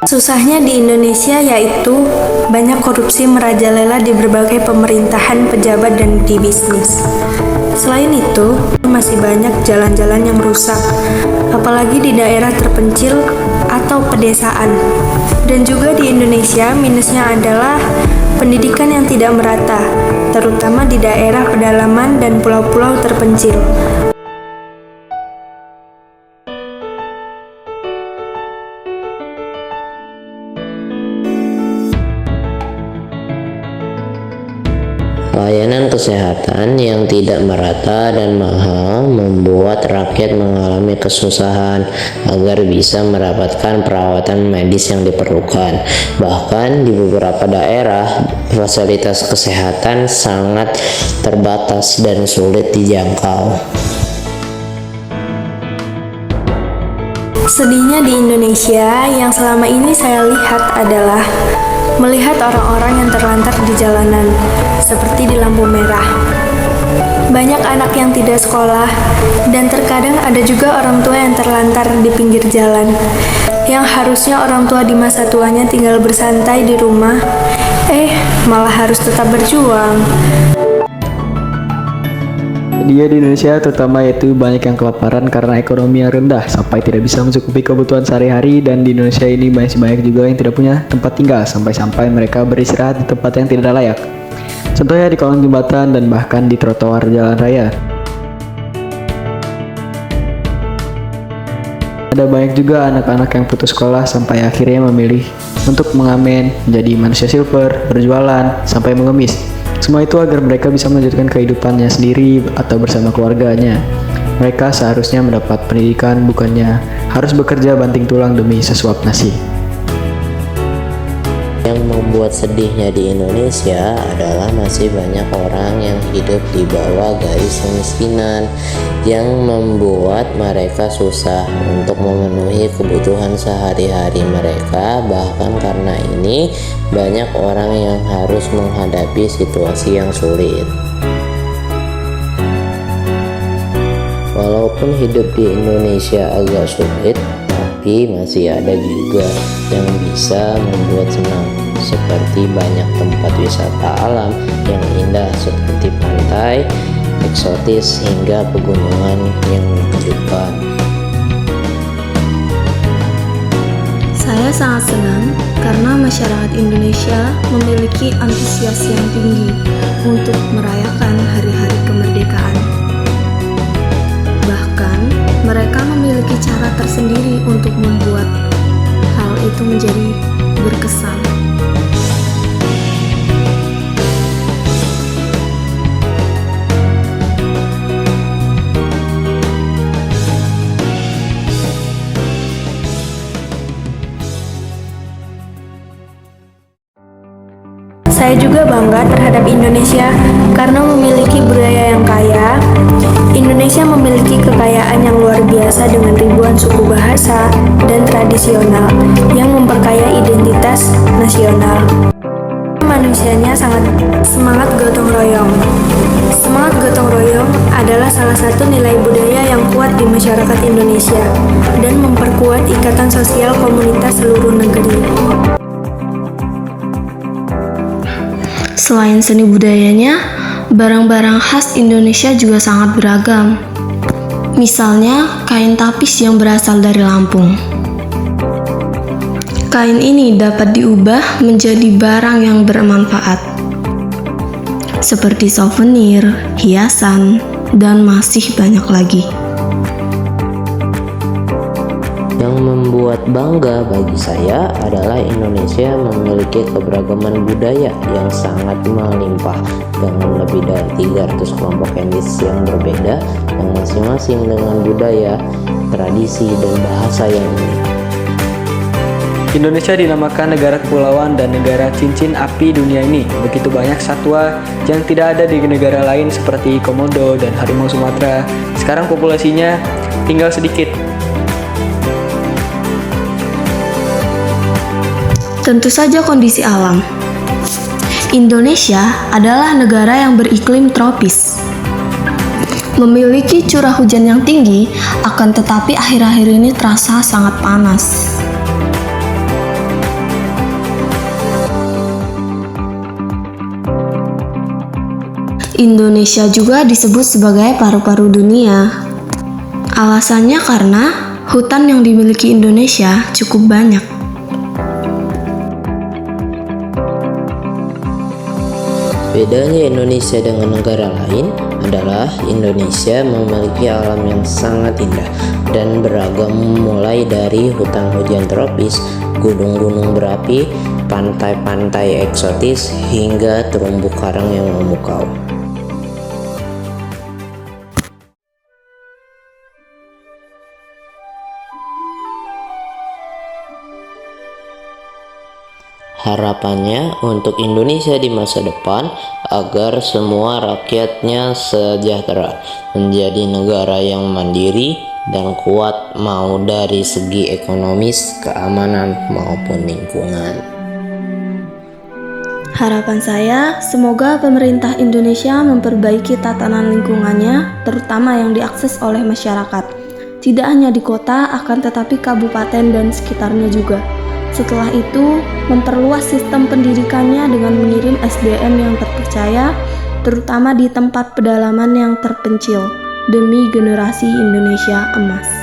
Susahnya di Indonesia yaitu banyak korupsi merajalela di berbagai pemerintahan, pejabat, dan di bisnis. Selain itu, masih banyak jalan-jalan yang rusak, apalagi di daerah terpencil atau pedesaan. Dan juga di Indonesia, minusnya adalah pendidikan yang tidak merata, terutama di daerah pedalaman dan pulau-pulau terpencil. Layanan kesehatan yang tidak merata dan mahal membuat rakyat mengalami kesusahan agar bisa mendapatkan perawatan medis yang diperlukan. Bahkan di beberapa daerah, fasilitas kesehatan sangat terbatas dan sulit dijangkau. Sedihnya di Indonesia, yang selama ini saya lihat adalah melihat orang-orang yang terlantar di jalanan, seperti di lampu merah. Banyak anak yang tidak sekolah, dan terkadang ada juga orang tua yang terlantar di pinggir jalan, yang harusnya orang tua di masa tuanya tinggal bersantai di rumah, malah harus tetap berjuang. Di Indonesia terutama yaitu banyak yang kelaparan karena ekonomi yang rendah sampai tidak bisa mencukupi kebutuhan sehari-hari, dan di Indonesia ini masih banyak juga yang tidak punya tempat tinggal sampai-sampai mereka beristirahat di tempat yang tidak layak. Contohnya di kolong jembatan dan bahkan di trotoar jalan raya. Ada banyak juga anak-anak yang putus sekolah sampai akhirnya memilih untuk mengamen, menjadi manusia silver, berjualan, sampai mengemis. Semua itu agar mereka bisa melanjutkan kehidupannya sendiri atau bersama keluarganya. Mereka seharusnya mendapat pendidikan, bukannya harus bekerja banting tulang demi sesuap nasi. Yang membuat sedihnya di Indonesia adalah masih banyak orang yang hidup di bawah garis kemiskinan, yang membuat mereka susah untuk memenuhi kebutuhan sehari-hari mereka. Bahkan karena ini, banyak orang yang harus menghadapi situasi yang sulit. Walaupun hidup di Indonesia agak sulit, tapi masih ada juga yang bisa membuat senang, seperti banyak tempat wisata alam yang indah seperti pantai, eksotis, hingga pegunungan yang menakjubkan. Saya sangat senang karena masyarakat Indonesia memiliki antusias yang tinggi untuk merayakan hari-hari kemerdekaan. Bahkan, mereka memiliki cara tersendiri untuk membuat hal itu menjadi berkesan. Saya juga bangga terhadap Indonesia karena memiliki budaya yang kaya. Indonesia memiliki kekayaan yang luar biasa dengan ribuan suku bahasa dan tradisional yang memperkaya identitas nasional. Manusianya sangat semangat gotong royong. Semangat gotong royong adalah salah satu nilai budaya yang kuat di masyarakat Indonesia dan memperkuat ikatan sosial komunitas seluruh negeri. Selain seni budayanya, barang-barang khas Indonesia juga sangat beragam. Misalnya, kain tapis yang berasal dari Lampung. Kain ini dapat diubah menjadi barang yang bermanfaat, seperti souvenir, hiasan, dan masih banyak lagi. Yang membuat bangga bagi saya adalah Indonesia memiliki keberagaman budaya yang sangat melimpah, dengan lebih dari 300 kelompok etnis yang berbeda, yang masing-masing dengan budaya, tradisi, dan bahasa yang unik. Indonesia dinamakan negara kepulauan dan negara cincin api dunia ini. Begitu banyak satwa yang tidak ada di negara lain seperti komodo dan harimau Sumatera. Sekarang populasinya tinggal sedikit. Tentu saja kondisi alam. Indonesia adalah negara yang beriklim tropis. Memiliki curah hujan yang tinggi, akan tetapi akhir-akhir ini terasa sangat panas. Indonesia juga disebut sebagai paru-paru dunia. Alasannya karena hutan yang dimiliki Indonesia cukup banyak. Bedanya Indonesia dengan negara lain adalah Indonesia memiliki alam yang sangat indah dan beragam, mulai dari hutan hujan tropis, gunung-gunung berapi, pantai-pantai eksotis, hingga terumbu karang yang memukau. Harapannya untuk Indonesia di masa depan agar semua rakyatnya sejahtera, menjadi negara yang mandiri dan kuat, mau dari segi ekonomis, keamanan, maupun lingkungan. Harapan saya, semoga pemerintah Indonesia memperbaiki tatanan lingkungannya, terutama yang diakses oleh masyarakat. Tidak hanya di kota, akan tetapi kabupaten dan sekitarnya juga. Setelah itu, memperluas sistem pendidikannya dengan mengirim SDM yang terpercaya, terutama di tempat pedalaman yang terpencil, demi generasi Indonesia emas.